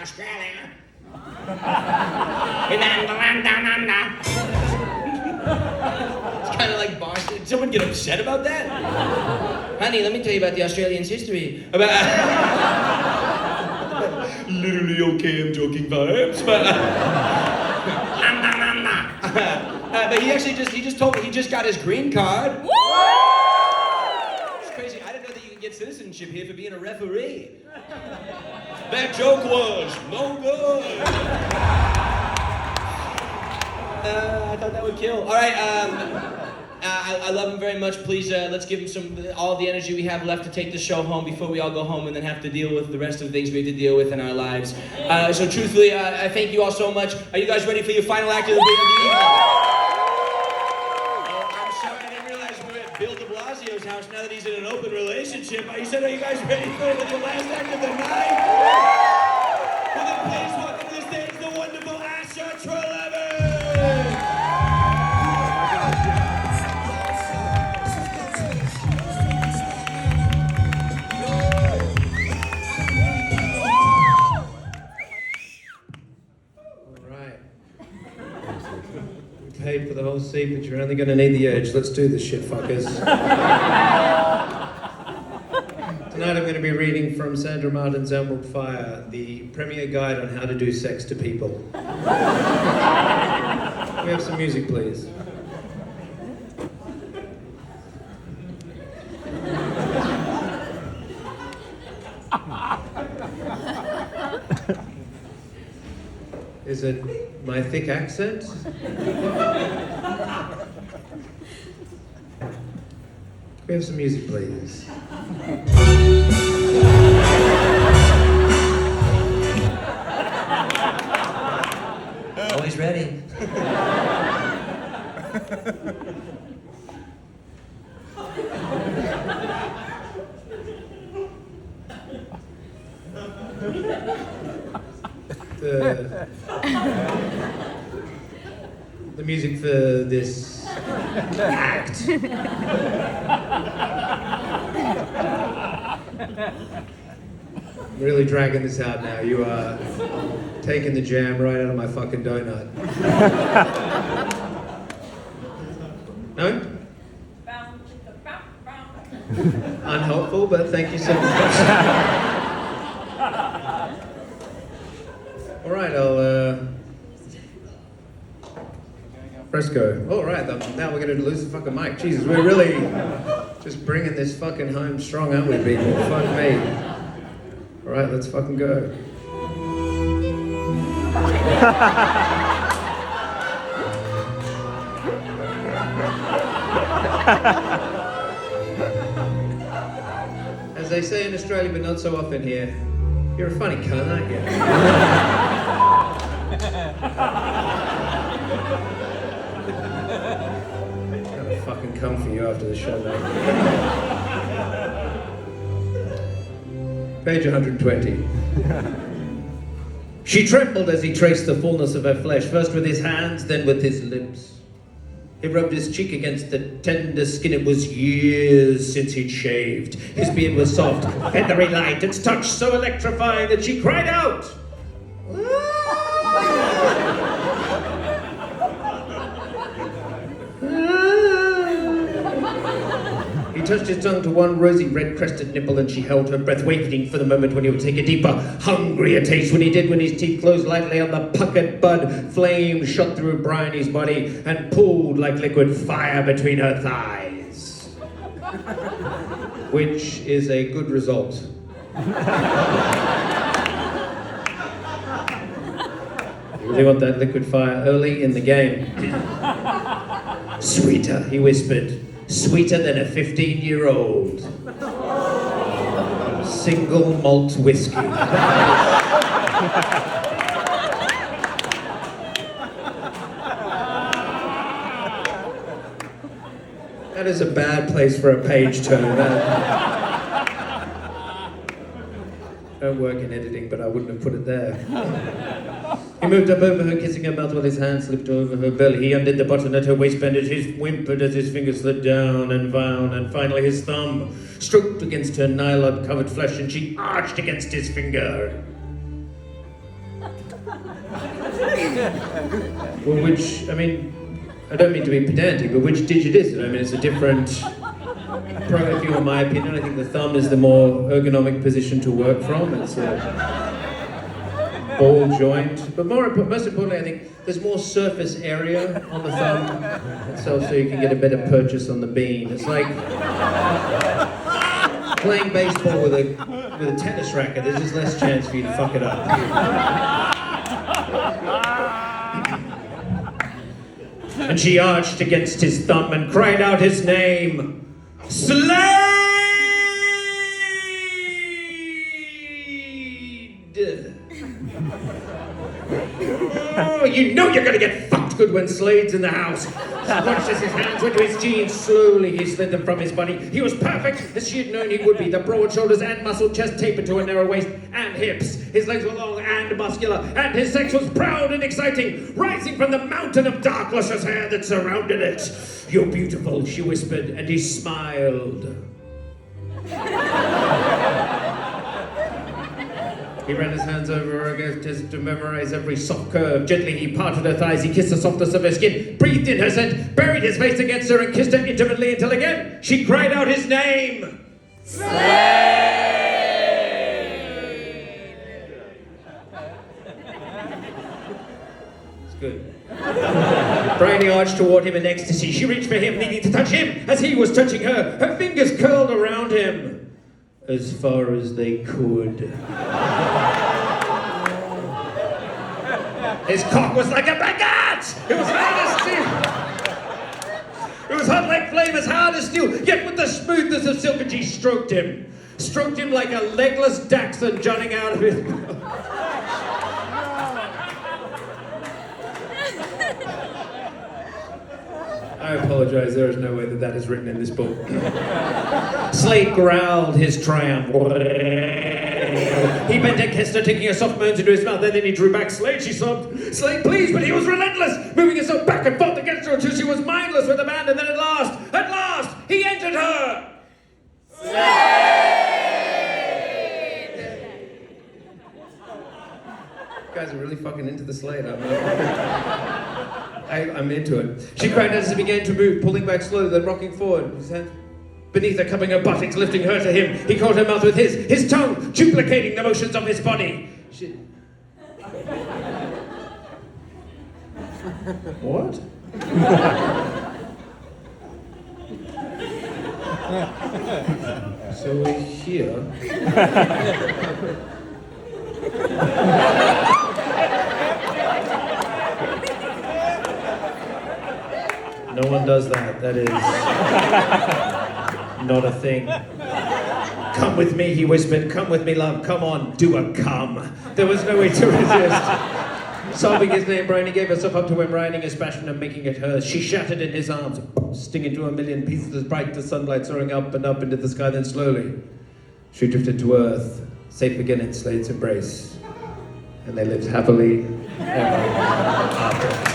Australia. It's kind of like Boston. Did someone get upset about that? Honey, let me tell you about the Australians' history. About literally okay, I'm joking vibes, but but he just told me he just got his green card. Woo! It's crazy. I didn't know that you could get citizenship here for being a referee. That joke was no good. I thought that would kill. All right, I love him very much. Please, let's give him all the energy we have left to take the show home before we all go home and then have to deal with the rest of the things we have to deal with in our lives. So truthfully, I thank you all so much. Are you guys ready for your final act of the evening? I'm sorry, I didn't realize we were at Bill de Blasio's house now that he's in an open relationship. He said, are you guys ready for the last act of the night? Well, then please welcome to the stage the wonderful Asha Treleaven. Paid for the whole seat, but you're only going to need the edge. Let's do this shit, fuckers. Tonight I'm going to be reading from Sandra Martin's Emerald Fire, the premier guide on how to do sex to people. Can we have some music, please? Is it my thick accent? Can we have some music, please? Always ready. The music for this act. Really dragging this out now. You are taking the jam right out of my fucking donut. No? Unhelpful, but thank you so much. All right, I'll Fresco. All right, now we're gonna lose the fucking mic. Jesus, we're really just bringing this fucking home strong, aren't we, people? Fuck me. All right, let's fucking go. As they say in Australia, but not so often here, you're a funny cunt, aren't you? Gonna fucking come for you after the show, mate. Page 120. She trembled as he traced the fullness of her flesh, first with his hands, then with his lips. He rubbed his cheek against the tender skin. It was years since he'd shaved. His beard was soft, feathery light, its touch so electrifying that she cried out. He touched his tongue to one rosy red-crested nipple and she held her breath, waiting for the moment when he would take a deeper, hungrier taste. When he did, when his teeth closed lightly on the puckered bud, flame shot through Bryony's body and pooled like liquid fire between her thighs. Which is a good result. You really want that liquid fire early in the game. Sweeter, he whispered. Sweeter than a 15-year-old. Single malt whiskey. That is a bad place for a page turner. Don't work in editing, but I wouldn't have put it there. He moved up over her, kissing her mouth while his hand slipped over her belly. He undid the button at her waistband as he whimpered as his fingers slid down, and finally his thumb stroked against her nylon-covered flesh, and she arched against his finger. Well, which, I mean, I don't mean to be pedantic, but which digit is it? I mean, it's a different... Probably, if you want my opinion, I think the thumb is the more ergonomic position to work from. It's a ball joint. But most importantly, I think there's more surface area on the thumb itself, so you can get a better purchase on the bean. It's like playing baseball with a tennis racket. There's just less chance for you to fuck it up. And she arched against his thumb and cried out his name. Slade! Oh, you know you're gonna get fucked good when Slade's in the house. She watched as his hands went to his jeans. Slowly he slid them from his body. He was perfect, as she had known he would be. The broad shoulders and muscled chest tapered to a narrow waist and hips. His legs were long and muscular, and his sex was proud and exciting, rising from the mountain of dark, luscious hair that surrounded it. You're beautiful, she whispered, and he smiled. He ran his hands over her again to memorize every soft curve. Gently he parted her thighs, he kissed the softness of her skin, breathed in her scent, buried his face against her and kissed her intimately until again she cried out his name. Slade! It's good. Bryony arched toward him in ecstasy. She reached for him, needing to touch him as he was touching her. Her fingers curled around him. As far as they could. His cock was like a baguette! It was hard as steel! It was hot like flame, as hard as steel, yet with the smoothness of silk, and she stroked him. Stroked him like a legless dachshund jutting out of his mouth. I apologize, there is no way that is written in this book. Slade growled his triumph. He bent and kissed her, taking her soft moans into his mouth. Then he drew back. Slade, she sobbed. Slade, please, but he was relentless, moving himself back and forth against her until she was mindless with abandon. Then at last, he entered her. Slade! You guys are really fucking into the Slade, aren't you? I'm into it. She cried out as he began to move, pulling back slowly, then rocking forward. His hand beneath her, cupping her buttocks, lifting her to him. He caught her mouth with his tongue duplicating the motions of his body. What? So we're here. No one does that. That is not a thing. Come with me, he whispered. Come with me, love. Come on, do a come. There was no way to resist. Sobbing his name, Bryony gave herself up to him, riding his passion and making it hers. She shattered in his arms, stinging into a million pieces as bright as sunlight, soaring up and up into the sky. Then slowly, she drifted to earth, safe again in Slade's embrace. And they lived happily ever after.